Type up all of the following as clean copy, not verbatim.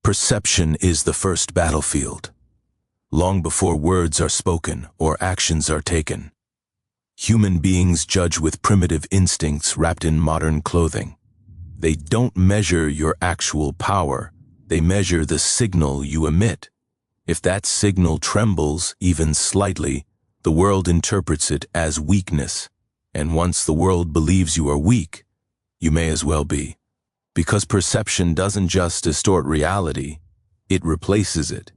Perception is the first battlefield. Long before words are spoken or actions are taken, human beings judge with primitive instincts wrapped in modern clothing. They don't measure your actual power, they measure the signal you emit. If that signal trembles even slightly, the world interprets it as weakness, and once the world believes you are weak, you may as well be. Because perception doesn't just distort reality, it replaces it.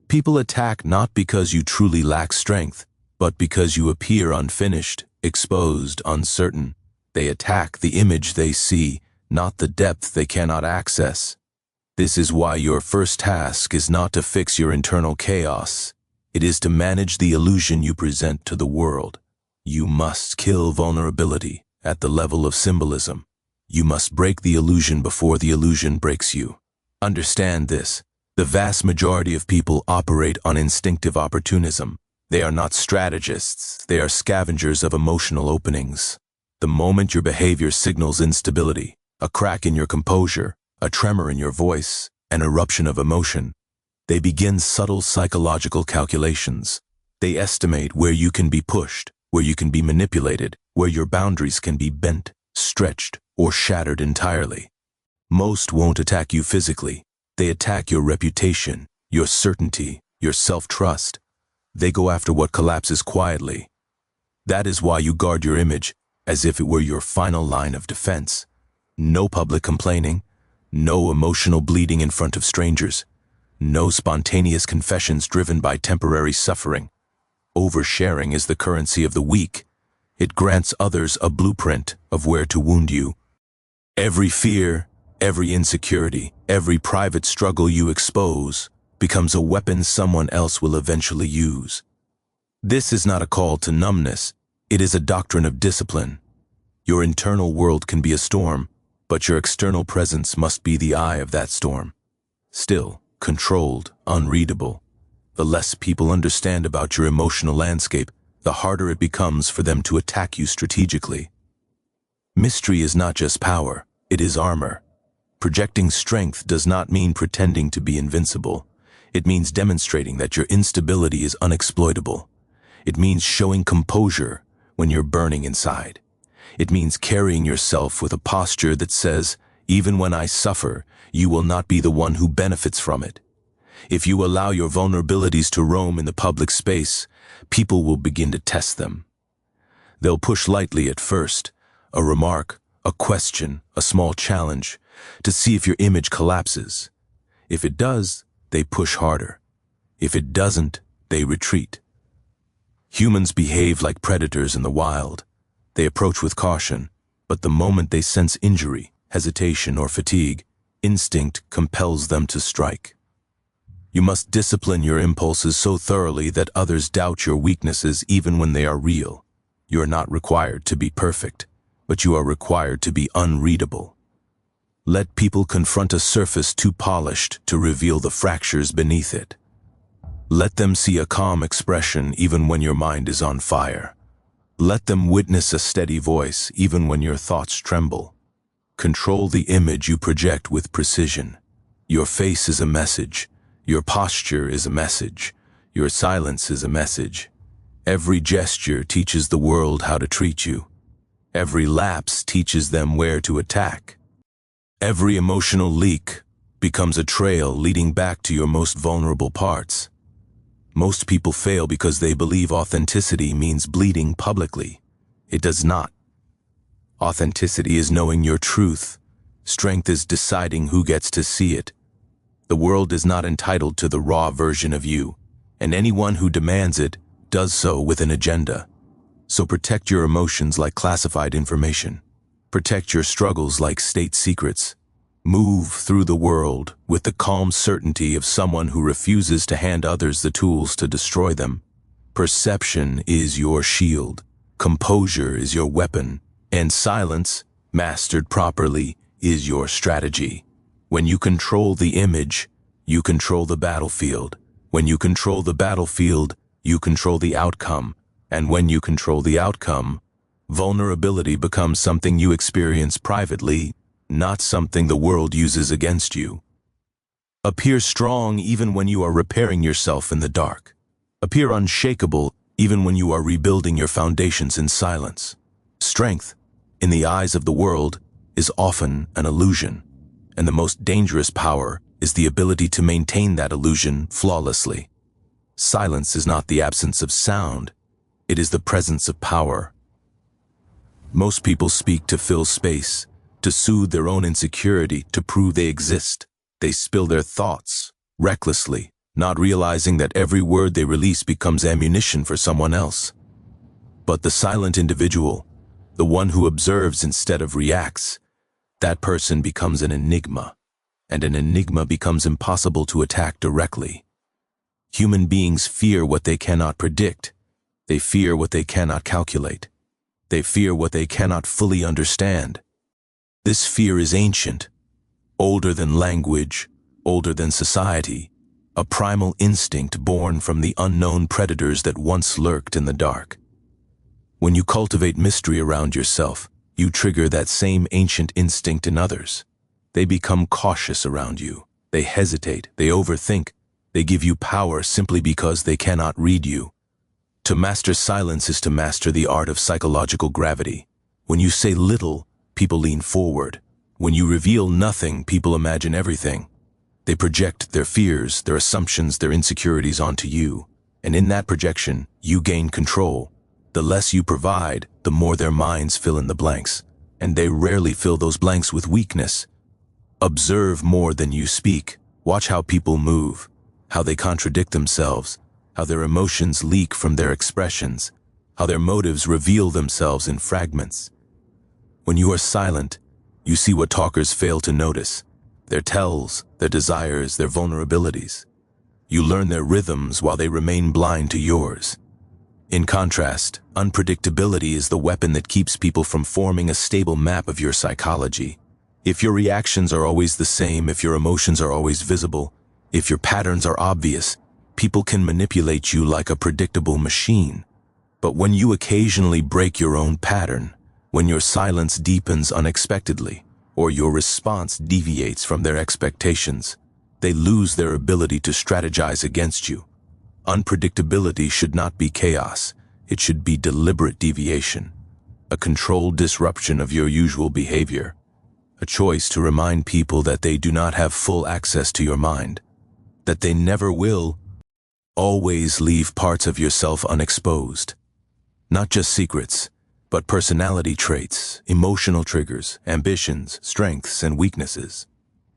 People attack not because you truly lack strength, but because you appear unfinished, exposed, uncertain. They attack the image they see, not the depth they cannot access. This is why your first task is not to fix your internal chaos. It is to manage the illusion you present to the world. You must kill vulnerability at the level of symbolism. You must break the illusion before the illusion breaks you. Understand this. The vast majority of people operate on instinctive opportunism. They are not strategists, they are scavengers of emotional openings. The moment your behavior signals instability, a crack in your composure, a tremor in your voice, an eruption of emotion, they begin subtle psychological calculations. They estimate where you can be pushed, where you can be manipulated, where your boundaries can be bent, stretched, or shattered entirely. Most won't attack you physically. They attack your reputation, your certainty, your self-trust. They go after what collapses quietly. That is why you guard your image as if it were your final line of defense. No public complaining, no emotional bleeding in front of strangers, no spontaneous confessions driven by temporary suffering. Oversharing is the currency of the weak. It grants others a blueprint of where to wound you. Every fear, every insecurity, every private struggle you expose becomes a weapon someone else will eventually use. This is not a call to numbness. It is a doctrine of discipline. Your internal world can be a storm, but your external presence must be the eye of that storm. Still, controlled, unreadable. The less people understand about your emotional landscape, the harder it becomes for them to attack you strategically. Mystery is not just power, it is armor. Projecting strength does not mean pretending to be invincible. It means demonstrating that your instability is unexploitable. It means showing composure when you're burning inside. It means carrying yourself with a posture that says, even when I suffer, you will not be the one who benefits from it. If you allow your vulnerabilities to roam in the public space, people will begin to test them. They'll push lightly at first, a remark, a question, a small challenge, to see if your image collapses. If it does, they push harder. If it doesn't, they retreat. Humans behave like predators in the wild. They approach with caution, but the moment they sense injury, hesitation, or fatigue, instinct compels them to strike. You must discipline your impulses so thoroughly that others doubt your weaknesses even when they are real. You are not required to be perfect, but you are required to be unreadable. Let people confront a surface too polished to reveal the fractures beneath it. Let them see a calm expression even when your mind is on fire. Let them witness a steady voice even when your thoughts tremble. Control the image you project with precision. Your face is a message. Your posture is a message. Your silence is a message. Every gesture teaches the world how to treat you. Every lapse teaches them where to attack. Every emotional leak becomes a trail leading back to your most vulnerable parts. Most people fail because they believe authenticity means bleeding publicly. It does not. Authenticity is knowing your truth. Strength is deciding who gets to see it. The world is not entitled to the raw version of you, and anyone who demands it does so with an agenda. So protect your emotions like classified information. Protect your struggles like state secrets. Move through the world with the calm certainty of someone who refuses to hand others the tools to destroy them. Perception is your shield. Composure is your weapon. And silence, mastered properly, is your strategy. When you control the image, you control the battlefield. When you control the battlefield, you control the outcome. And when you control the outcome, vulnerability becomes something you experience privately, not something the world uses against you. Appear strong even when you are repairing yourself in the dark. Appear unshakable even when you are rebuilding your foundations in silence. Strength, in the eyes of the world, is often an illusion, and the most dangerous power is the ability to maintain that illusion flawlessly. Silence is not the absence of sound, it is the presence of power. Most people speak to fill space, to soothe their own insecurity, to prove they exist. They spill their thoughts, recklessly, not realizing that every word they release becomes ammunition for someone else. But the silent individual, the one who observes instead of reacts, that person becomes an enigma, and an enigma becomes impossible to attack directly. Human beings fear what they cannot predict. They fear what they cannot calculate. They fear what they cannot fully understand. This fear is ancient, older than language, older than society, a primal instinct born from the unknown predators that once lurked in the dark. When you cultivate mystery around yourself, you trigger that same ancient instinct in others. They become cautious around you. They hesitate, they overthink, they give you power simply because they cannot read you. To master silence is to master the art of psychological gravity. When you say little, people lean forward. When you reveal nothing, people imagine everything. They project their fears, their assumptions, their insecurities onto you. And in that projection, you gain control. The less you provide, the more their minds fill in the blanks. And they rarely fill those blanks with weakness. Observe more than you speak. Watch how people move, how they contradict themselves, how their emotions leak from their expressions, how their motives reveal themselves in fragments. When you are silent, you see what talkers fail to notice, their tells, their desires, their vulnerabilities. You learn their rhythms while they remain blind to yours. In contrast, unpredictability is the weapon that keeps people from forming a stable map of your psychology. If your reactions are always the same, if your emotions are always visible, if your patterns are obvious, people can manipulate you like a predictable machine. But when you occasionally break your own pattern, when your silence deepens unexpectedly, or your response deviates from their expectations, they lose their ability to strategize against you. Unpredictability should not be chaos, it should be deliberate deviation, a controlled disruption of your usual behavior, a choice to remind people that they do not have full access to your mind, that they never will. Always leave parts of yourself unexposed. Not just secrets, but personality traits, emotional triggers, ambitions, strengths, and weaknesses.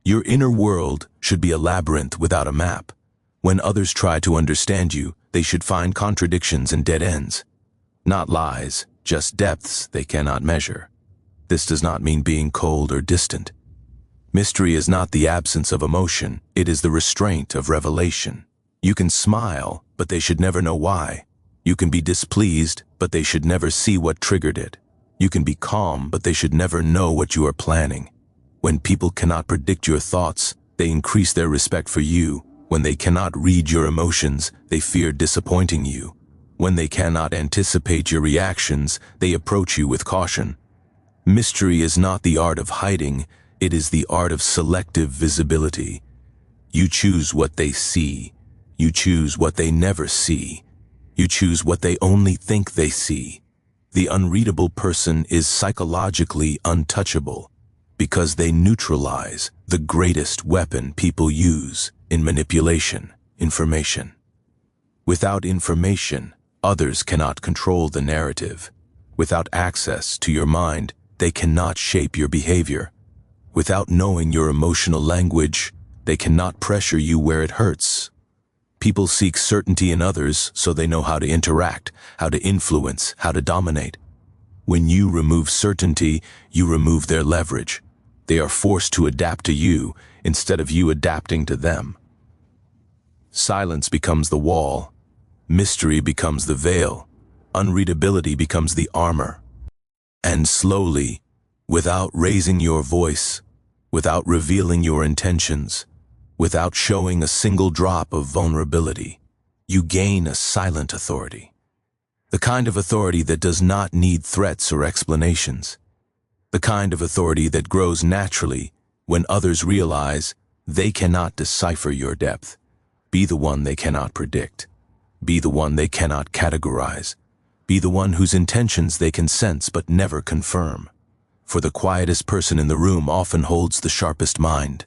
Your inner world should be a labyrinth without a map. When others try to understand you, they should find contradictions and dead ends. Not lies, just depths they cannot measure. This does not mean being cold or distant. Mystery is not the absence of emotion, it is the restraint of revelation. You can smile, but they should never know why. You can be displeased, but they should never see what triggered it. You can be calm, but they should never know what you are planning. When people cannot predict your thoughts, they increase their respect for you. When they cannot read your emotions, they fear disappointing you. When they cannot anticipate your reactions, they approach you with caution. Mystery is not the art of hiding, it is the art of selective visibility. You choose what they see. You choose what they never see. You choose what they only think they see. The unreadable person is psychologically untouchable because they neutralize the greatest weapon people use in manipulation, information. Without information, others cannot control the narrative. Without access to your mind, they cannot shape your behavior. Without knowing your emotional language, they cannot pressure you where it hurts. People seek certainty in others so they know how to interact, how to influence, how to dominate. When you remove certainty, you remove their leverage. They are forced to adapt to you instead of you adapting to them. Silence becomes the wall. Mystery becomes the veil. Unreadability becomes the armor. And slowly, without raising your voice, without revealing your intentions, without showing a single drop of vulnerability, you gain a silent authority. The kind of authority that does not need threats or explanations. The kind of authority that grows naturally when others realize They cannot decipher your depth. Be the one they cannot predict. Be the one they cannot categorize. Be the one whose intentions they can sense but never confirm. For the quietest person in the room often holds the sharpest mind.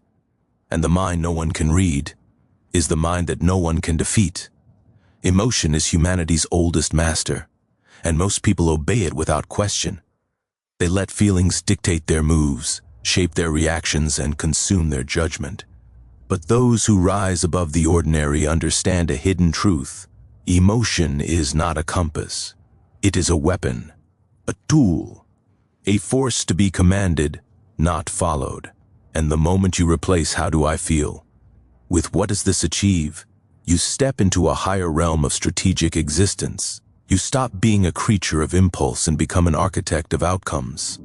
And the mind no one can read is the mind that no one can defeat. Emotion is humanity's oldest master, and most people obey it without question. They let feelings dictate their moves, shape their reactions, and consume their judgment. But those who rise above the ordinary understand a hidden truth. Emotion is not a compass. It is a weapon, a tool, a force to be commanded, not followed. And the moment you replace "how do I feel" with "what does this achieve," you step into a higher realm of strategic existence. You stop being a creature of impulse and become an architect of outcomes.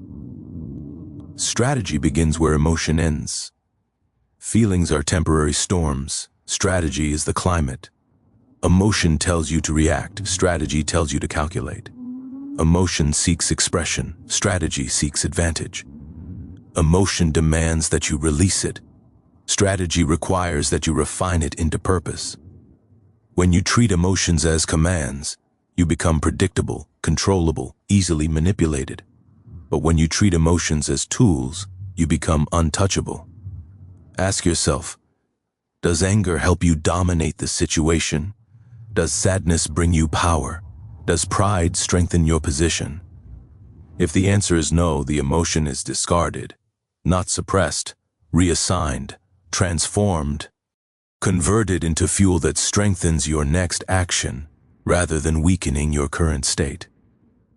Strategy begins where emotion ends. Feelings are temporary storms. Strategy is the climate. Emotion tells you to react. Strategy tells you to calculate. Emotion seeks expression. Strategy seeks advantage. Emotion demands that you release it. Strategy requires that you refine it into purpose. When you treat emotions as commands, you become predictable, controllable, easily manipulated. But when you treat emotions as tools, you become untouchable. Ask yourself, does anger help you dominate the situation? Does sadness bring you power? Does pride strengthen your position? If the answer is no, the emotion is discarded, not suppressed, reassigned, transformed, converted into fuel that strengthens your next action rather than weakening your current state.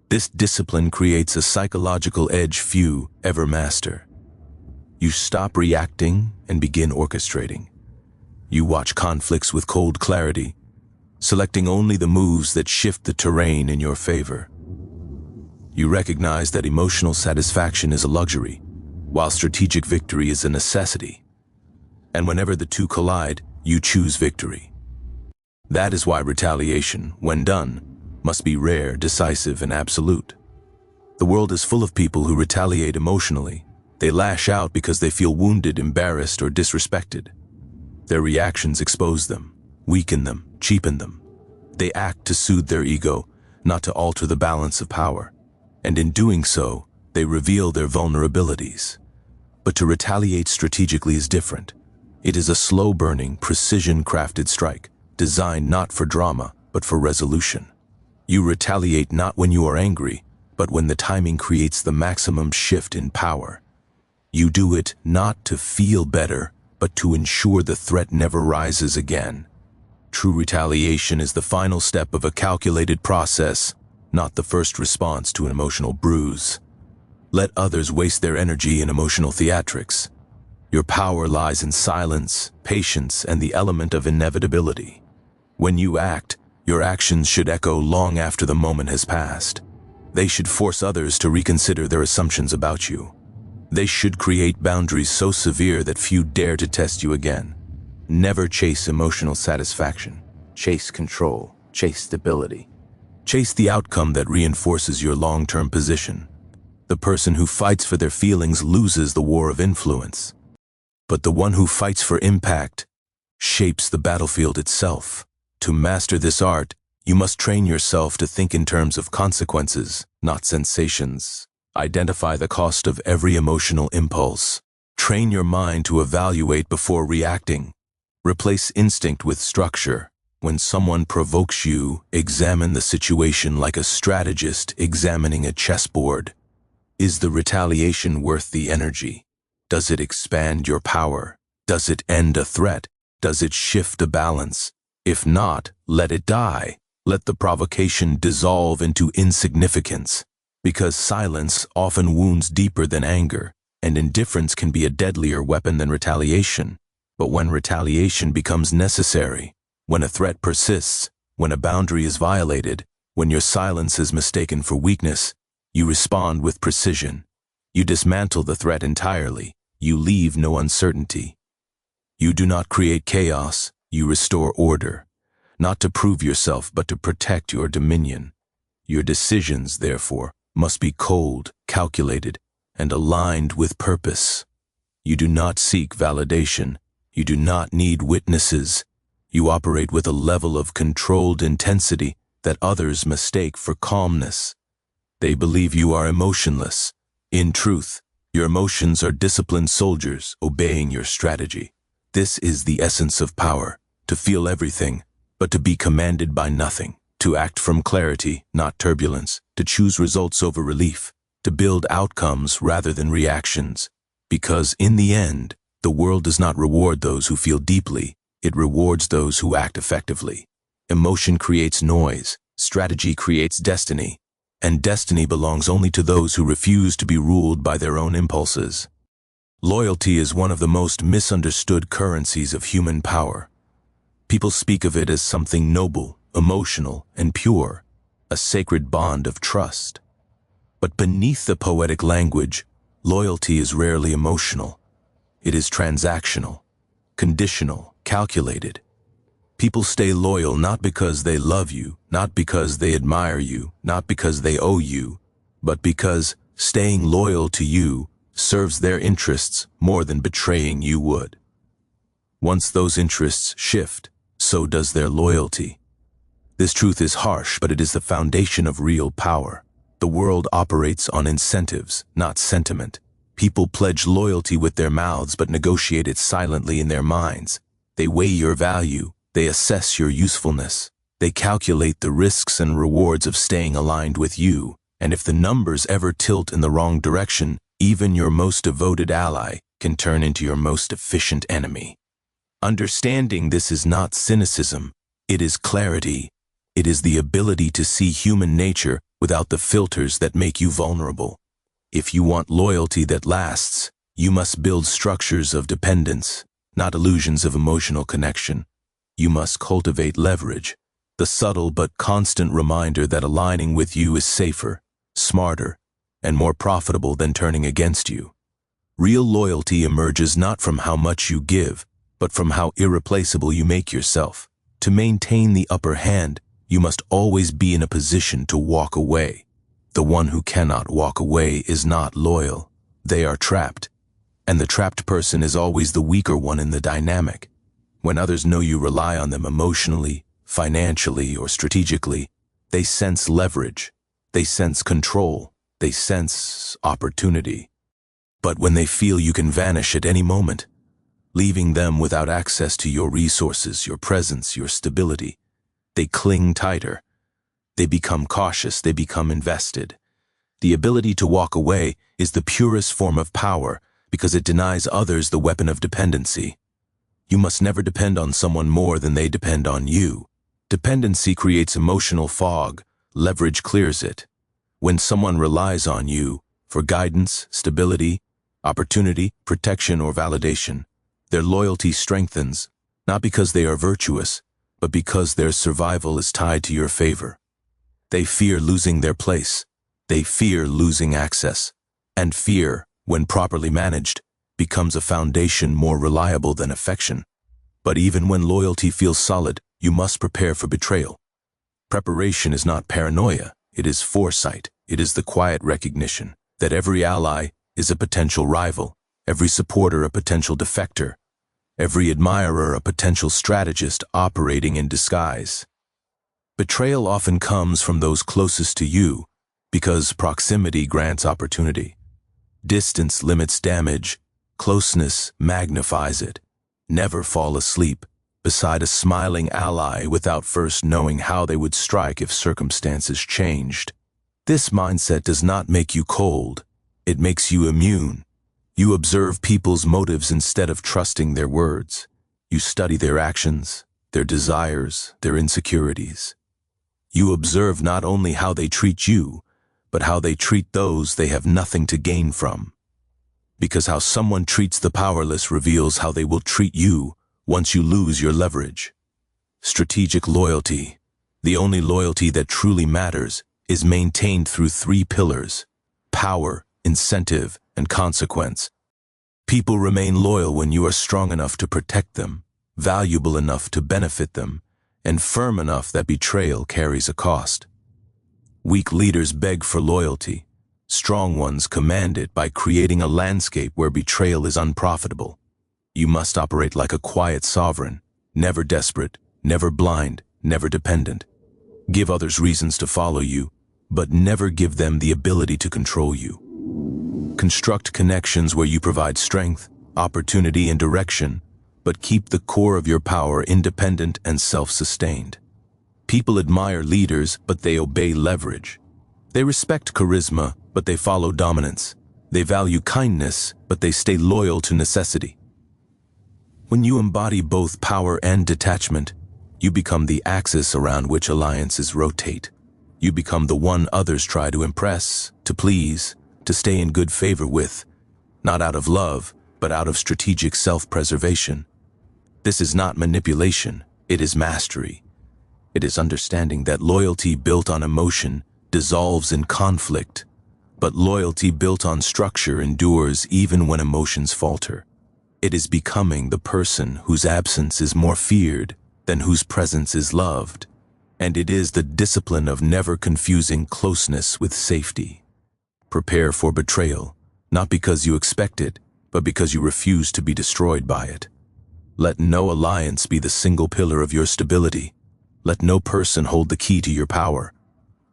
This discipline creates a psychological edge few ever master. You stop reacting and begin orchestrating. You watch conflicts with cold clarity, selecting only the moves that shift the terrain in your favor. You recognize that emotional satisfaction is a luxury, while strategic victory is a necessity. And whenever the two collide, you choose victory. That is why retaliation, when done, must be rare, decisive, and absolute. The world is full of people who retaliate emotionally. They lash out because they feel wounded, embarrassed, or disrespected. Their reactions expose them, weaken them, cheapen them. They act to soothe their ego, not to alter the balance of power. And in doing so, they reveal their vulnerabilities. But to retaliate strategically is different. It is a slow-burning, precision-crafted strike, designed not for drama, but for resolution. You retaliate not when you are angry, but when the timing creates the maximum shift in power. You do it not to feel better, but to ensure the threat never rises again. True retaliation is the final step of a calculated process, not the first response to an emotional bruise. Let others waste their energy in emotional theatrics. Your power lies in silence, patience, and the element of inevitability. When you act, your actions should echo long after the moment has passed. They should force others to reconsider their assumptions about you. They should create boundaries so severe that few dare to test you again. Never chase emotional satisfaction. Chase control. Chase stability. Chase the outcome that reinforces your long-term position. The person who fights for their feelings loses the war of influence. But the one who fights for impact shapes the battlefield itself. To master this art, you must train yourself to think in terms of consequences, not sensations. Identify the cost of every emotional impulse. Train your mind to evaluate before reacting. Replace instinct with structure. When someone provokes you, examine the situation like a strategist examining a chessboard. Is the retaliation worth the energy? Does it expand your power? Does it end a threat? Does it shift a balance? If not, let it die. Let the provocation dissolve into insignificance. Because silence often wounds deeper than anger, and indifference can be a deadlier weapon than retaliation. But when retaliation becomes necessary, when a threat persists, when a boundary is violated, when your silence is mistaken for weakness, you respond with precision. You dismantle the threat entirely. You leave no uncertainty. You do not create chaos. You restore order. Not to prove yourself, but to protect your dominion. Your decisions, therefore, must be cold, calculated, and aligned with purpose. You do not seek validation. You do not need witnesses. You operate with a level of controlled intensity that others mistake for calmness. They believe you are emotionless. In truth, your emotions are disciplined soldiers obeying your strategy. This is the essence of power, to feel everything, but to be commanded by nothing, to act from clarity, not turbulence, to choose results over relief, to build outcomes rather than reactions. Because in the end, the world does not reward those who feel deeply, it rewards those who act effectively. Emotion creates noise, strategy creates destiny, and destiny belongs only to those who refuse to be ruled by their own impulses. Loyalty is one of the most misunderstood currencies of human power. People speak of it as something noble, emotional, and pure, a sacred bond of trust. But beneath the poetic language, loyalty is rarely emotional. It is transactional, conditional, calculated. People stay loyal not because they love you, not because they admire you, not because they owe you, but because staying loyal to you serves their interests more than betraying you would. Once those interests shift, so does their loyalty. This truth is harsh, but it is the foundation of real power. The world operates on incentives, not sentiment. People pledge loyalty with their mouths but negotiate it silently in their minds. They weigh your value, they assess your usefulness, they calculate the risks and rewards of staying aligned with you, and if the numbers ever tilt in the wrong direction, even your most devoted ally can turn into your most efficient enemy. Understanding this is not cynicism, it is clarity. It is the ability to see human nature without the filters that make you vulnerable. If you want loyalty that lasts, you must build structures of dependence, not illusions of emotional connection. You must cultivate leverage, the subtle but constant reminder that aligning with you is safer, smarter, and more profitable than turning against you. Real loyalty emerges not from how much you give, but from how irreplaceable you make yourself. To maintain the upper hand, you must always be in a position to walk away. The one who cannot walk away is not loyal. They are trapped. And the trapped person is always the weaker one in the dynamic. When others know you rely on them emotionally, financially, or strategically, they sense leverage. They sense control. They sense opportunity. But when they feel you can vanish at any moment, leaving them without access to your resources, your presence, your stability, they cling tighter. They become cautious. They become invested. The ability to walk away is the purest form of power because it denies others the weapon of dependency. You must never depend on someone more than they depend on you. Dependency creates emotional fog. Leverage clears it. When someone relies on you for guidance, stability, opportunity, protection, or validation, their loyalty strengthens, not because they are virtuous, but because their survival is tied to your favor. They fear losing their place. They fear losing access. And fear, when properly managed, becomes a foundation more reliable than affection. But even when loyalty feels solid, you must prepare for betrayal. Preparation is not paranoia. It is foresight. It is the quiet recognition that every ally is a potential rival, every supporter a potential defector, every admirer a potential strategist operating in disguise. Betrayal often comes from those closest to you because proximity grants opportunity. Distance limits damage, closeness magnifies it. Never fall asleep beside a smiling ally without first knowing how they would strike if circumstances changed. This mindset does not make you cold, it makes you immune. You observe people's motives instead of trusting their words. You study their actions, their desires, their insecurities. You observe not only how they treat you, but how they treat those they have nothing to gain from. Because how someone treats the powerless reveals how they will treat you once you lose your leverage. Strategic loyalty, the only loyalty that truly matters, is maintained through three pillars: power, incentive, and consequence. People remain loyal when you are strong enough to protect them, valuable enough to benefit them, and firm enough that betrayal carries a cost. Weak leaders beg for loyalty. Strong ones command it by creating a landscape where betrayal is unprofitable. You must operate like a quiet sovereign, never desperate, never blind, never dependent. Give others reasons to follow you, but never give them the ability to control you. Construct connections where you provide strength, opportunity, and direction, but keep the core of your power independent and self-sustained. People admire leaders, but they obey leverage. They respect charisma, but they follow dominance. They value kindness, but they stay loyal to necessity. When you embody both power and detachment, you become the axis around which alliances rotate. You become the one others try to impress, to please, to stay in good favor with, not out of love, but out of strategic self-preservation. This is not manipulation, it is mastery. It is understanding that loyalty built on emotion dissolves in conflict, but loyalty built on structure endures even when emotions falter. It is becoming the person whose absence is more feared than whose presence is loved, and it is the discipline of never confusing closeness with safety. Prepare for betrayal, not because you expect it, but because you refuse to be destroyed by it. Let no alliance be the single pillar of your stability. Let no person hold the key to your power.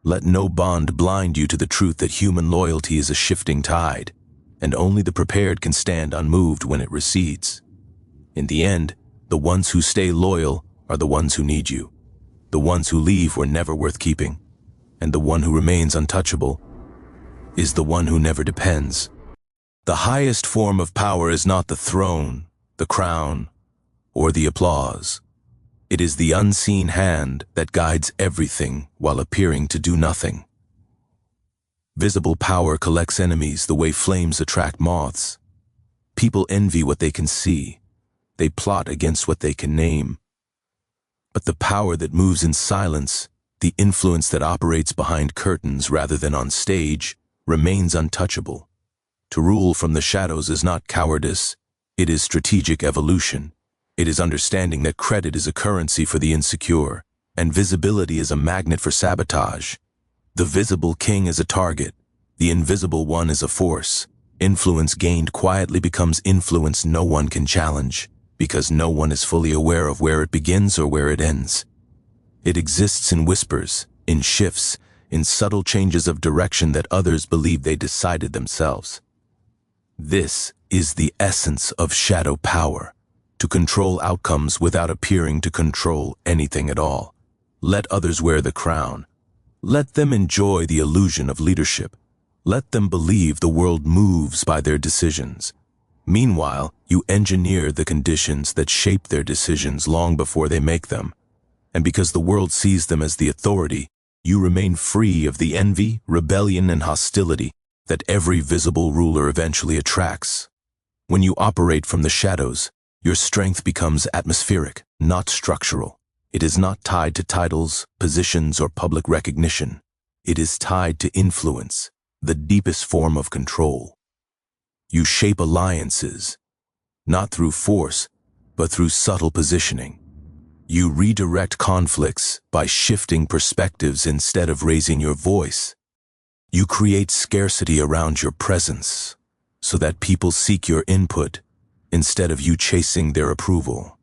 Let no bond blind you to the truth that human loyalty is a shifting tide, and only the prepared can stand unmoved when it recedes. In the end, the ones who stay loyal are the ones who need you. The ones who leave were never worth keeping, and the one who remains untouchable is the one who never depends. The highest form of power is not the throne, the crown, or the applause. It is the unseen hand that guides everything while appearing to do nothing. Visible power collects enemies the way flames attract moths. People envy what they can see. They plot against what they can name. But the power that moves in silence, the influence that operates behind curtains rather than on stage, remains untouchable. To rule from the shadows is not cowardice, it is strategic evolution. It is understanding that credit is a currency for the insecure, and visibility is a magnet for sabotage. The visible king is a target, the invisible one is a force. Influence gained quietly becomes influence no one can challenge, because no one is fully aware of where it begins or where it ends. It exists in whispers, in shifts, in subtle changes of direction that others believe they decided themselves. This is the essence of shadow power. To control outcomes without appearing to control anything at all. Let others wear the crown. Let them enjoy the illusion of leadership. Let them believe the world moves by their decisions. Meanwhile, you engineer the conditions that shape their decisions long before they make them. And because the world sees them as the authority, you remain free of the envy, rebellion, and hostility that every visible ruler eventually attracts. When you operate from the shadows, your strength becomes atmospheric, not structural. It is not tied to titles, positions, or public recognition. It is tied to influence, the deepest form of control. You shape alliances, not through force, but through subtle positioning. You redirect conflicts by shifting perspectives instead of raising your voice. You create scarcity around your presence, so that people seek your input instead of you chasing their approval.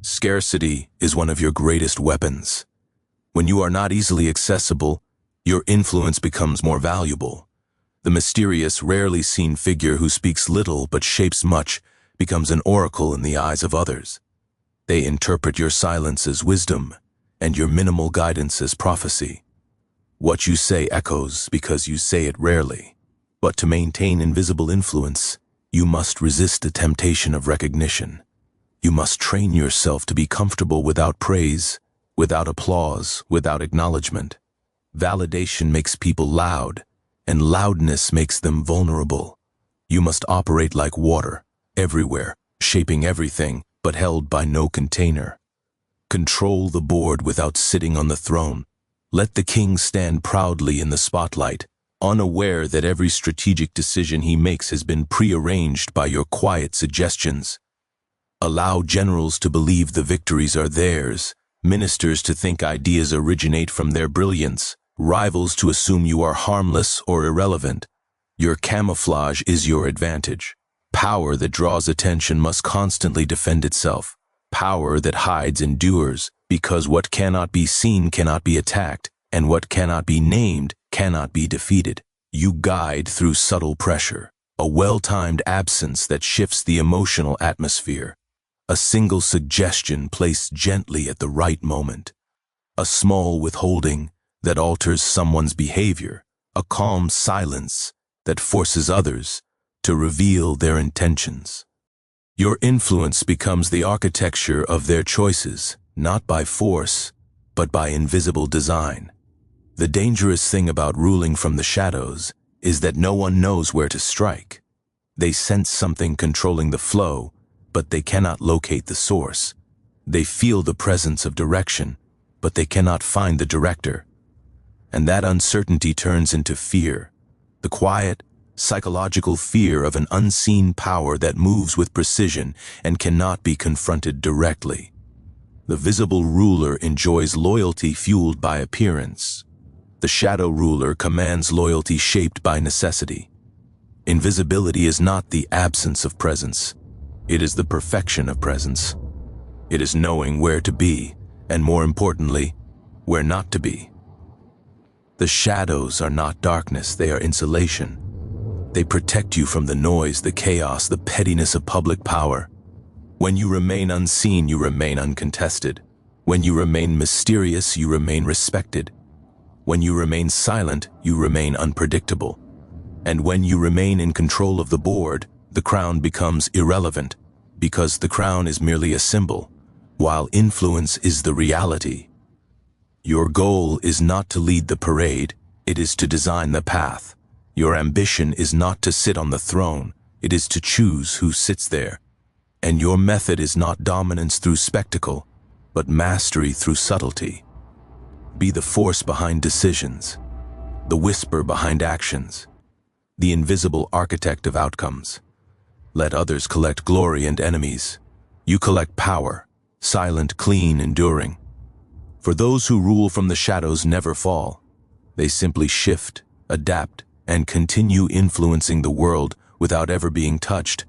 Scarcity is one of your greatest weapons. When you are not easily accessible, your influence becomes more valuable. The mysterious, rarely seen figure who speaks little but shapes much becomes an oracle in the eyes of others. They interpret your silence as wisdom and your minimal guidance as prophecy. What you say echoes because you say it rarely. But to maintain invisible influence, you must resist the temptation of recognition. You must train yourself to be comfortable without praise, without applause, without acknowledgement. Validation makes people loud, and loudness makes them vulnerable. You must operate like water, everywhere, shaping everything, but held by no container. Control the board without sitting on the throne. Let the king stand proudly in the spotlight, unaware that every strategic decision he makes has been prearranged by your quiet suggestions. Allow generals to believe the victories are theirs, ministers to think ideas originate from their brilliance, rivals to assume you are harmless or irrelevant. Your camouflage is your advantage. Power that draws attention must constantly defend itself. Power that hides endures, because what cannot be seen cannot be attacked, and what cannot be named cannot be defeated. You guide through subtle pressure, a well-timed absence that shifts the emotional atmosphere, a single suggestion placed gently at the right moment, a small withholding that alters someone's behavior, a calm silence that forces others to reveal their intentions. Your influence becomes the architecture of their choices, not by force, but by invisible design. The dangerous thing about ruling from the shadows is that no one knows where to strike. They sense something controlling the flow, but they cannot locate the source. They feel the presence of direction, but they cannot find the director. And that uncertainty turns into fear, the quiet, psychological fear of an unseen power that moves with precision and cannot be confronted directly. The visible ruler enjoys loyalty fueled by appearance. The shadow ruler commands loyalty shaped by necessity. Invisibility is not the absence of presence. It is the perfection of presence. It is knowing where to be, and more importantly, where not to be. The shadows are not darkness, they are insulation. They protect you from the noise, the chaos, the pettiness of public power. When you remain unseen, you remain uncontested. When you remain mysterious, you remain respected. When you remain silent, you remain unpredictable. And when you remain in control of the board, the crown becomes irrelevant, because the crown is merely a symbol, while influence is the reality. Your goal is not to lead the parade, it is to design the path. Your ambition is not to sit on the throne, it is to choose who sits there. And your method is not dominance through spectacle, but mastery through subtlety. Be the force behind decisions, the whisper behind actions, the invisible architect of outcomes. Let others collect glory and enemies. You collect power, silent, clean, enduring. For those who rule from the shadows never fall. They simply shift, adapt, and continue influencing the world without ever being touched.